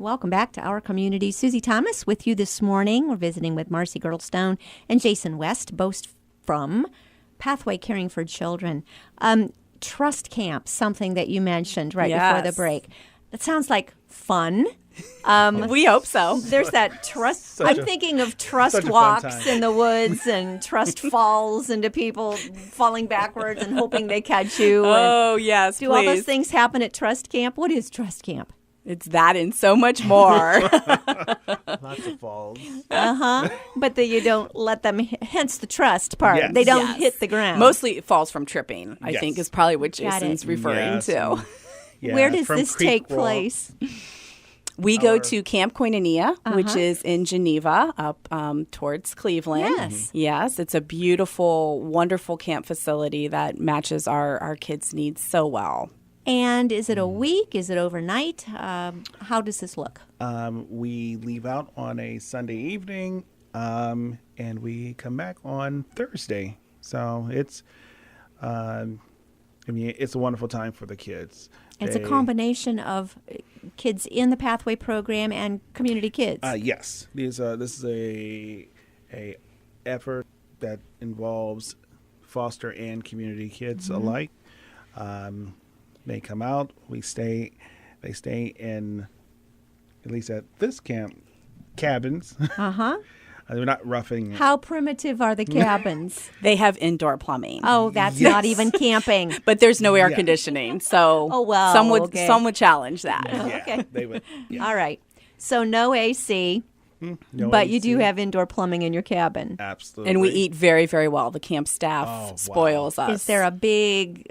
Welcome back to Our Community. Susie Thomas with you this morning. We're visiting with Marcy Girdlestone and Jason West, both from Pathway Caring for Children. Trust Camp, something that you mentioned right before the break. That sounds like fun. We hope so. There's that trust. I'm thinking of trust walks in the woods and trust falls into people falling backwards and hoping they catch you. Oh, yes, Do all those things happen at Trust Camp? What is Trust Camp? It's that and so much more. Lots of falls. But you don't let them, hence the trust part. Yes. They don't hit the ground. Mostly it falls from tripping, I think, is probably what Jason's referring to. Yeah, Where does from this Creek take Walk. place? We go to Camp Koinonia, which is in Geneva, up towards Cleveland. Yes. Yes, it's a beautiful, wonderful camp facility that matches our kids' needs so well. And is it a week? Is it overnight? How does this look? We leave out on a Sunday evening, and we come back on Thursday. So it's a wonderful time for the kids. It's a combination of kids in the Pathway program and community kids. Yes, this is a effort that involves foster and community kids alike. They come out. They stay in, at least at this camp, cabins. They're not roughing it. How primitive are the cabins? They have indoor plumbing. Oh, that's not even camping. But there's no air conditioning, so some would challenge that. Yeah, Okay. they would. Yeah. All right. So no AC, No but you AC. do have indoor plumbing in your cabin. Absolutely. And we eat very, very well. The camp staff spoils us. Is there a big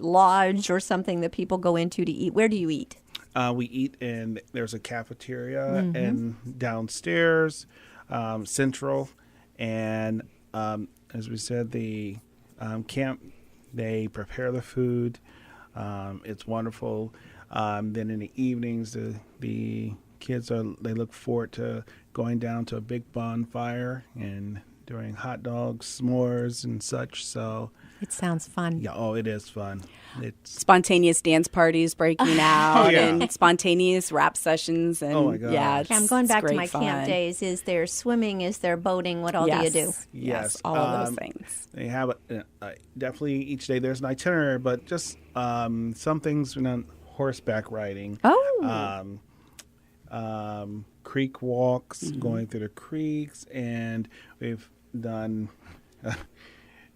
lodge or something that people go into to eat? Where do you eat? We eat in, there's a cafeteria and downstairs, central, and as we said, the camp, they prepare the food. It's wonderful. Then in the evenings, the kids they look forward to going down to a big bonfire and doing hot dogs, s'mores, and such. So It sounds fun. yeah, it is fun. It's spontaneous dance parties breaking out yeah. and spontaneous rap sessions. And Oh, my God. yeah, Okay, I'm going back to great my fun. camp days. Is there swimming? Is there boating? What all do you do? Yes, all of those things. They have definitely each day there's an itinerary, but just some things, horseback riding. Oh. Creek walks, going through the creeks, and we've done.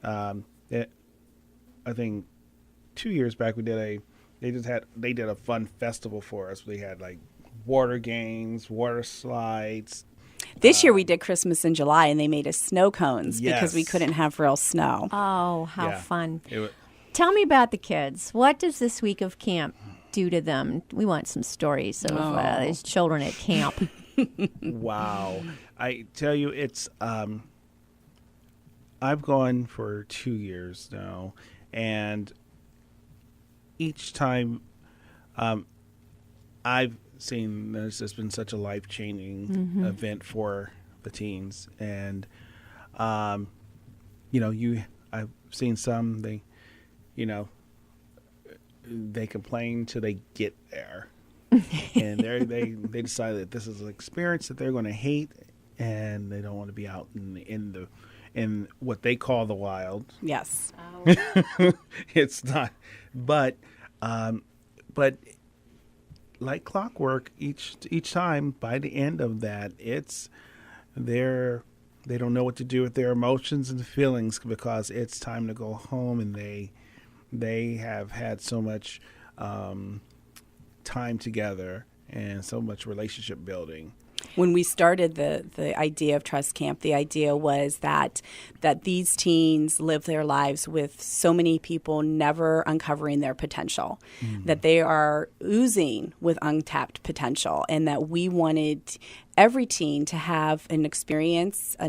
I think 2 years back they did a fun festival for us. They had like water games, water slides. This year we did Christmas in July, and they made us snow cones because we Yes. couldn't have real snow. Oh, how Yeah. fun. It Tell me about the kids. What does this week of camp do to them? We want some stories of these children at camp. Wow. I tell you, it's I've gone for 2 years now, and each time I've seen there's just been such a life-changing event for the teens. And I've seen some, they complain till they get there. And they decide that this is an experience that they're going to hate, and they don't want to be out in what they call the wild. Yes. It's not, but like clockwork, each time by the end of that, they don't know what to do with their emotions and feelings because it's time to go home, and they have had so much time together and so much relationship building. When we started the idea of Trust Camp, the idea was that these teens live their lives with so many people never uncovering their potential, that they are oozing with untapped potential, and that we wanted every teen to have an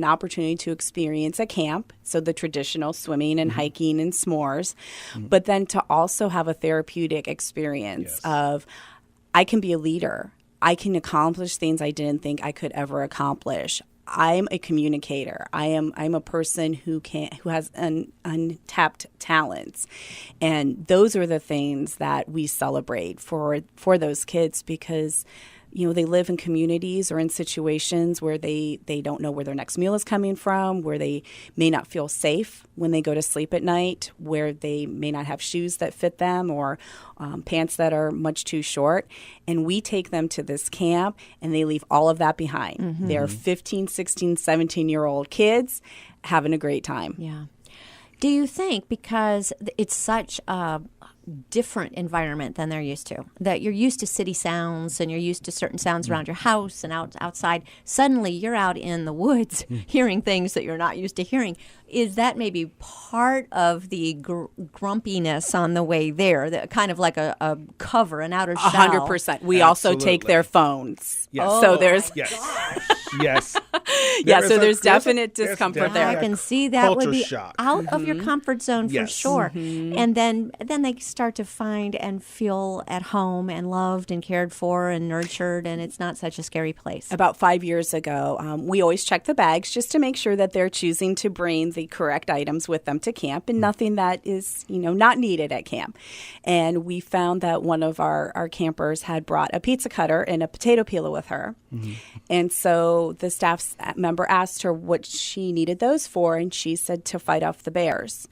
opportunity to experience a camp, so the traditional swimming and hiking and s'mores, but then to also have a therapeutic experience of, I can be a leader. I can accomplish things I didn't think I could ever accomplish. I'm a communicator. I'm a person who has untapped talents, and those are the things that we celebrate for those kids, because they live in communities or in situations where they don't know where their next meal is coming from, where they may not feel safe when they go to sleep at night, where they may not have shoes that fit them or pants that are much too short. And we take them to this camp and they leave all of that behind. Mm-hmm. They're 15, 16, 17-year-old kids having a great time. Yeah. Do you think, because it's such a different environment than they're used to, that you're used to city sounds and you're used to certain sounds around your house and outside, suddenly you're out in the woods hearing things that you're not used to hearing? Is that maybe part of the grumpiness on the way there, kind of like a cover, an outer shell? 100%. We also take their phones. Yes. Oh, so there's yes. So there's definite discomfort there. I can see that would be shock. out of your comfort zone for sure. Mm-hmm. And then they start to find and feel at home and loved and cared for and nurtured, and it's not such a scary place. About 5 years ago, we always check the bags just to make sure that they're choosing to bring the correct items with them to camp and nothing that is, not needed at camp. And we found that one of our campers had brought a pizza cutter and a potato peeler with her. Mm-hmm. And so the staff member asked her what she needed those for, and she said to fight off the bears.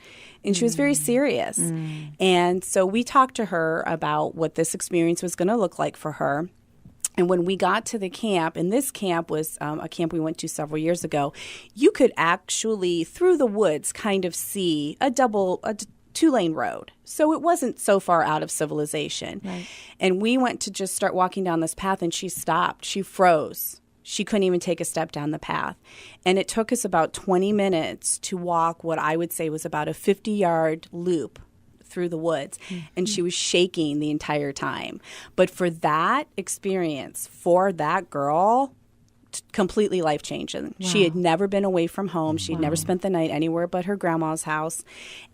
And she was very serious. And so we talked to her about what this experience was going to look like for her. And when we got to the camp, and this camp was a camp we went to several years ago, you could actually, through the woods, kind of see a two-lane road. So it wasn't so far out of civilization. Right. And we went to just start walking down this path, and she stopped. She froze. She couldn't even take a step down the path. And it took us about 20 minutes to walk what I would say was about a 50-yard loop through the woods. Mm-hmm. And she was shaking the entire time. But for that experience, for that girl, completely life-changing. Wow. She had never been away from home. She'd never spent the night anywhere but her grandma's house.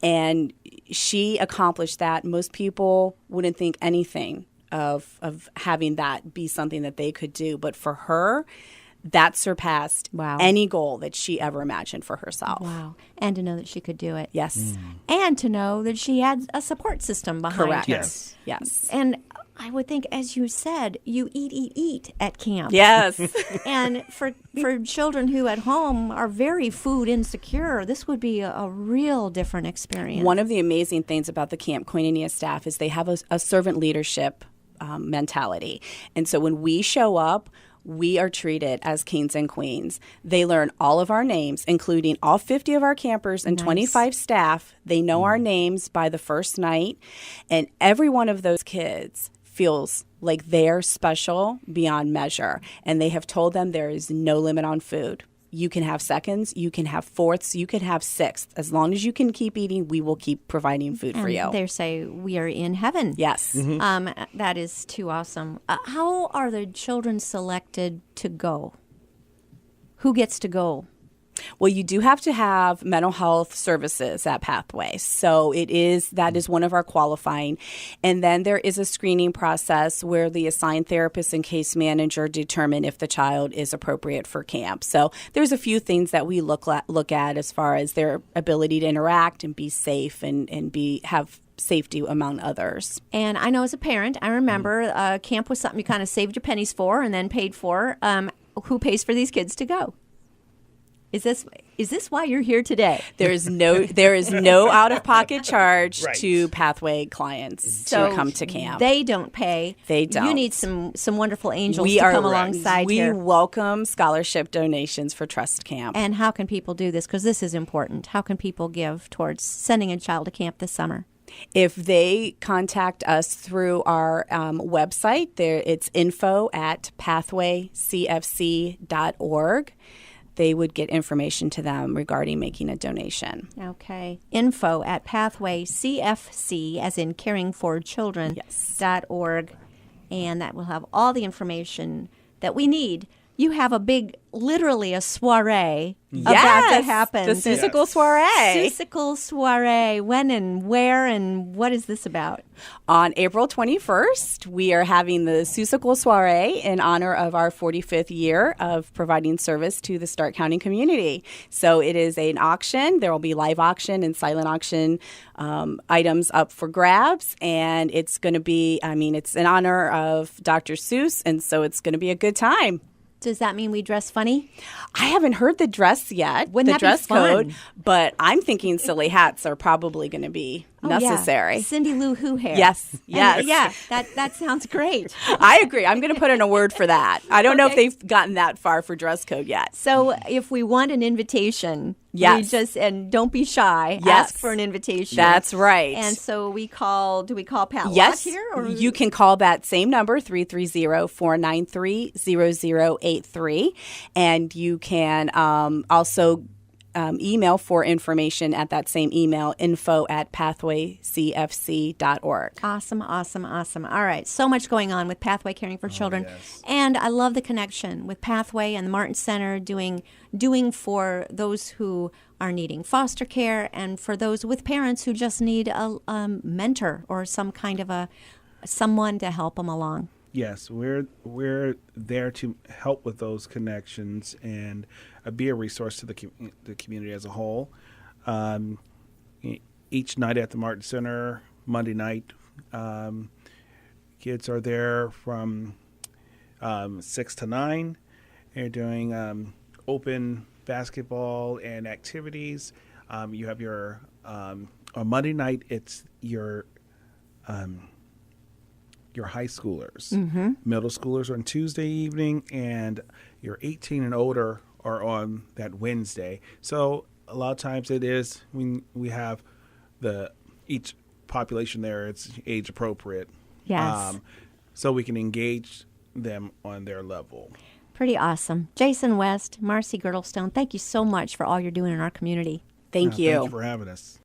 And she accomplished that. Most people wouldn't think anything of having that be something that they could do. But for her, that surpassed any goal that she ever imagined for herself. Wow. And to know that she could do it. Yes. And to know that she had a support system behind her. Correct. Yes. And I would think, as you said, you eat at camp. Yes. And for children who at home are very food insecure, this would be a real different experience. One of the amazing things about the Camp Koinonia staff is they have a servant leadership mentality. And so when we show up, we are treated as kings and queens. They learn all of our names, including all 50 of our campers and 25 staff. They know our names by the first night. And every one of those kids feels like they're special beyond measure. And they have told them there is no limit on food. You can have seconds, you can have fourths, you can have sixths. As long as you can keep eating, we will keep providing food for you. They say we are in heaven. Yes. Mm-hmm. That is too awesome. How are the children selected to go? Who gets to go? Well, you do have to have mental health services at Pathway. So that is one of our qualifying. And then there is a screening process where the assigned therapist and case manager determine if the child is appropriate for camp. So there's a few things that we look at as far as their ability to interact and be safe and have safety among others. And I know as a parent, I remember camp was something you kind of saved your pennies for and then paid for. Who pays for these kids to go? Is this why you're here today? There is no out-of-pocket charge to Pathway clients to come to camp. They don't pay. They don't. You need some wonderful angels to come alongside here. We welcome scholarship donations for Trust Camp. And how can people do this? Because this is important. How can people give towards sending a child to camp this summer? If they contact us through our website, it's info@pathwaycfc.org. They would get information to them regarding making a donation. Okay. info@pathwaycfc, as in caring for children, .org. And that will have all the information that we need you have a big, literally a soiree about to Yes, happen. the Seussical Soiree. Seussical Soiree. When and where and what is this about? On April 21st, we are having the Seussical Soiree in honor of our 45th year of providing service to the Stark County community. So it is an auction. There will be live auction and silent auction items up for grabs. And it's going to be, it's in honor of Dr. Seuss. And so it's going to be a good time. Does that mean we dress funny? I haven't heard the dress yet, Wouldn't the that be dress code, fun? but I'm thinking silly hats are probably going to be necessary. Yeah. Cindy Lou Who hair. Yes, yes. And, yeah, that sounds great. I agree. I'm going to put in a word for that. I don't know if Okay. they've gotten that far for dress code yet. So if we want an invitation, Yes. and don't be shy. Yes. Ask for an invitation. That's right. And so do we call Pat Yes, Lott here? Or? you can call that same number, 330-493-0083. And you can also email for information at that same email, info@pathwaycfc.org. Awesome. All right. So much going on with Pathway Caring for Children. yes. And I love the connection with Pathway and the Martin Center doing for those who are needing foster care and for those with parents who just need a mentor or some kind of someone to help them along. Yes, we're there to help with those connections and be a resource to the community as a whole. Each night at the Martin Center, Monday night, kids are there from 6 to 9. They're doing open basketball and activities. You have your on Monday night. It's your high schoolers. Mm-hmm. Middle schoolers are on Tuesday evening, and your 18 and older are on that Wednesday. So a lot of times it is when we have each population there, it's age appropriate. Yes. So we can engage them on their level. Pretty awesome. Jason West, Marcy Girdlestone, thank you so much for all you're doing in our community. Thank you. Thank you for having us.